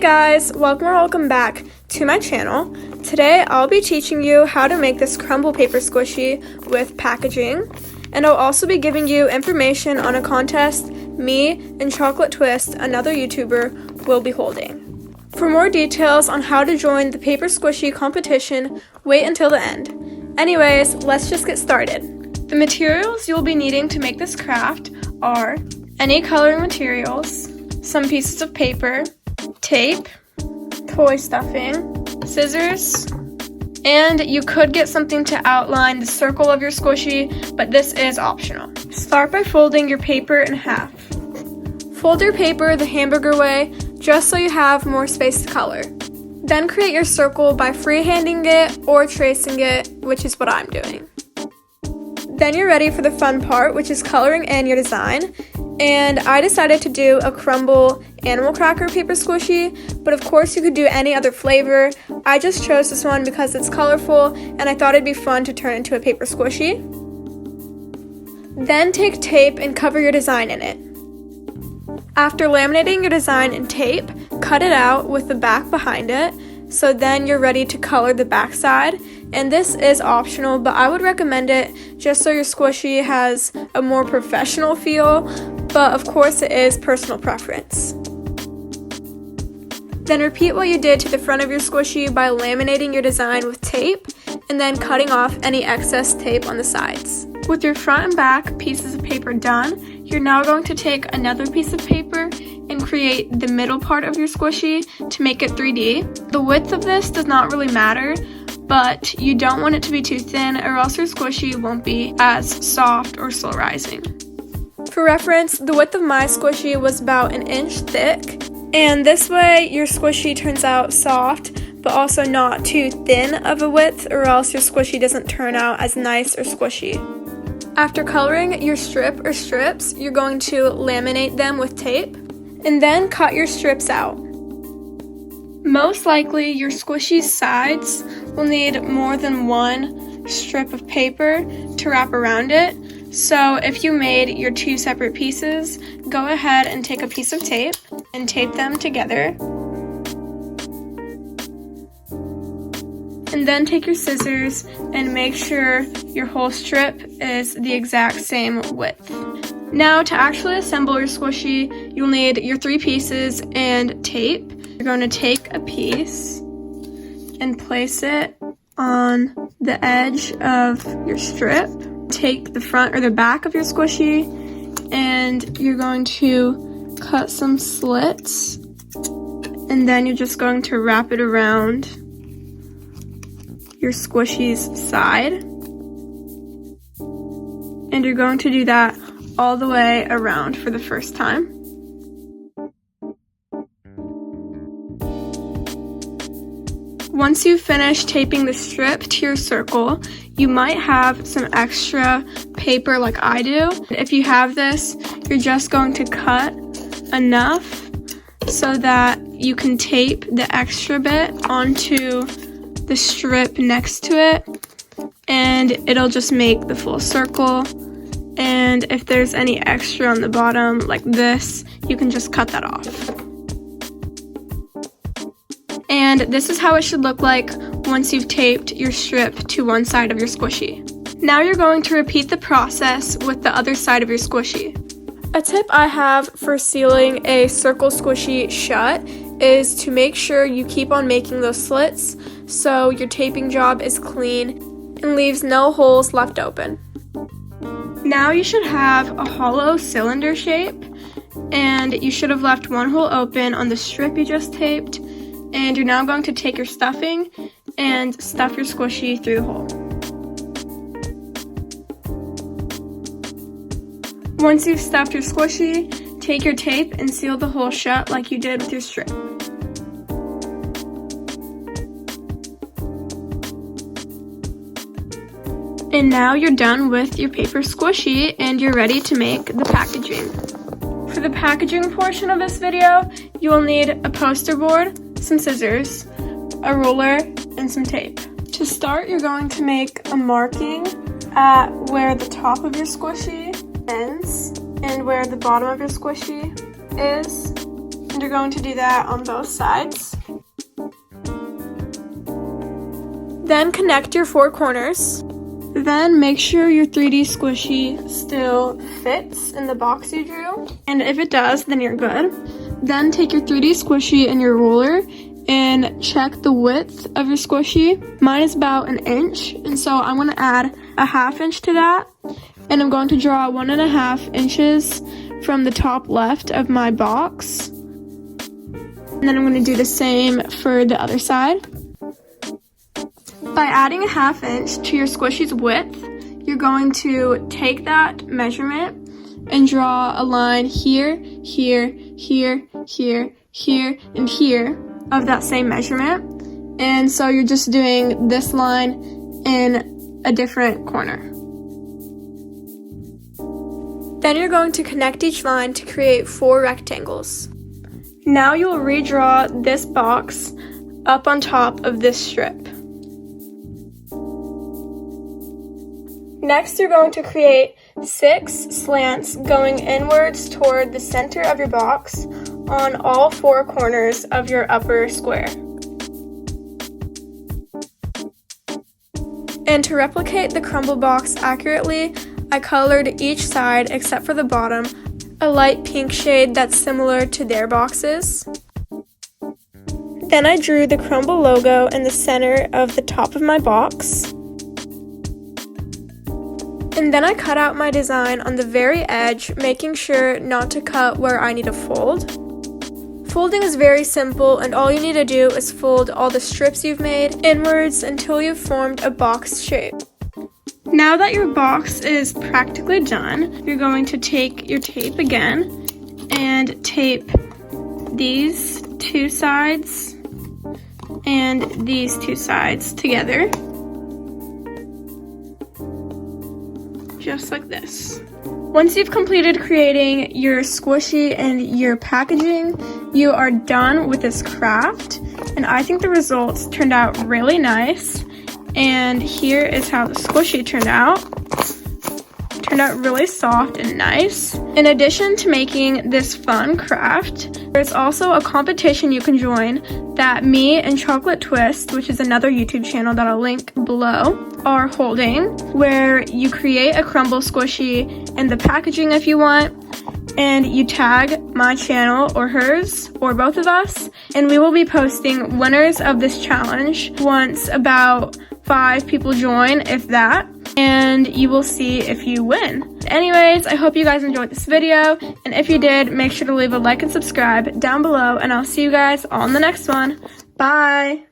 guys, welcome back to my channel. Today I'll be teaching you how to make this Crumbl paper squishy with packaging, and I'll also be giving you information on a contest me and Chocolate Twist, another YouTuber, will be holding. For more details on how to join the paper squishy competition, wait until the end. Anyways, let's just get started. The materials you'll be needing to make this craft are any coloring materials, some pieces of paper, tape, toy stuffing, scissors, and you could get something to outline the circle of your squishy, but this is optional. Start by folding your paper in half. Fold your paper the hamburger way, just so you have more space to color. Then create your circle by freehanding it or tracing it, which is what I'm doing. Then you're ready for the fun part, which is coloring in your design. And I decided to do a Crumbl animal cracker paper squishy, but of course you could do any other flavor. I just chose this one because it's colorful and I thought it'd be fun to turn into a paper squishy. Then take tape and cover your design in it. After laminating your design in tape, cut it out with the back behind it, so then you're ready to color the back side. And this is optional, but I would recommend it just so your squishy has a more professional feel, but of course it is personal preference. Then repeat what you did to the front of your squishy by laminating your design with tape and then cutting off any excess tape on the sides. With your front and back pieces of paper done, you're now going to take another piece of paper and create the middle part of your squishy to make it 3D. The width of this does not really matter, but you don't want it to be too thin or else your squishy won't be as soft or slow rising. For reference, the width of my squishy was about 1 inch thick, and this way your squishy turns out soft but also not too thin of a width or else your squishy doesn't turn out as nice or squishy. After coloring your strip or strips, you're going to laminate them with tape and then cut your strips out. Most likely your squishy's sides will need more than one strip of paper to wrap around it. So if you made your 2 separate pieces, go ahead and take a piece of tape and tape them together. And then take your scissors and make sure your whole strip is the exact same width. Now to actually assemble your squishy, you'll need your 3 pieces and tape. You're going to take a piece and place it on the edge of your strip. Take the front or the back of your squishy and you're going to cut some slits, and then you're just going to wrap it around your squishy's side, and you're going to do that all the way around for the first time. Once you finish taping the strip to your circle, you might have some extra paper like I do. If you have this, you're just going to cut enough so that you can tape the extra bit onto the strip next to it, and it'll just make the full circle. And if there's any extra on the bottom like this, you can just cut that off. And this is how it should look like once you've taped your strip to one side of your squishy. Now you're going to repeat the process with the other side of your squishy. A tip I have for sealing a circle squishy shut is to make sure you keep on making those slits so your taping job is clean and leaves no holes left open. Now you should have a hollow cylinder shape, and you should have left one hole open on the strip you just taped, and you're now going to take your stuffing and stuff your squishy through the hole. Once you've stuffed your squishy, take your tape and seal the hole shut like you did with your strip. And now you're done with your paper squishy and you're ready to make the packaging. For the packaging portion of this video, you will need a poster board, some scissors, a ruler, and some tape. To start, you're going to make a marking at where the top of your squishy ends and where the bottom of your squishy is. And you're going to do that on both sides. Then connect your 4 corners. Then make sure your 3D squishy still fits in the box you drew. And if it does, then you're good. Then take your 3D squishy and your ruler and check the width of your squishy. Mine is about 1 inch, and so I'm going to add a 1/2 inch to that. And I'm going to draw 1.5 inches from the top left of my box. And then I'm going to do the same for the other side. By adding a 1/2 inch to your squishy's width, you're going to take that measurement and draw a line here, here, here, here, here, and here of that same measurement. And so you're just doing this line in a different corner. Then you're going to connect each line to create 4 rectangles. Now you will redraw this box up on top of this strip. Next, you're going to create 6 slants going inwards toward the center of your box on all 4 corners of your upper square. And to replicate the Crumbl box accurately, I colored each side except for the bottom a light pink shade that's similar to their boxes. Then I drew the Crumbl logo in the center of the top of my box. And then I cut out my design on the very edge, making sure not to cut where I need to fold. Folding is very simple, and all you need to do is fold all the strips you've made inwards until you've formed a box shape. Now that your box is practically done, you're going to take your tape again and tape these 2 sides and these 2 sides together. Just like this. Once you've completed creating your squishy and your packaging, you are done with this craft, and I think the results turned out really nice. And here is how the squishy turned out. Turned out really soft and nice. In addition to making this fun craft, there's also a competition you can join that me and Chocolate Twist, which is another YouTube channel that I'll link below, are holding, where you create a Crumbl squishy and the packaging if you want, and you tag my channel or hers or both of us, and we will be posting winners of this challenge once about 5 people join, if that, and you will see if you win. Anyways, I hope you guys enjoyed this video, and if you did, make sure to leave a like and subscribe down below, and I'll see you guys on the next one. Bye!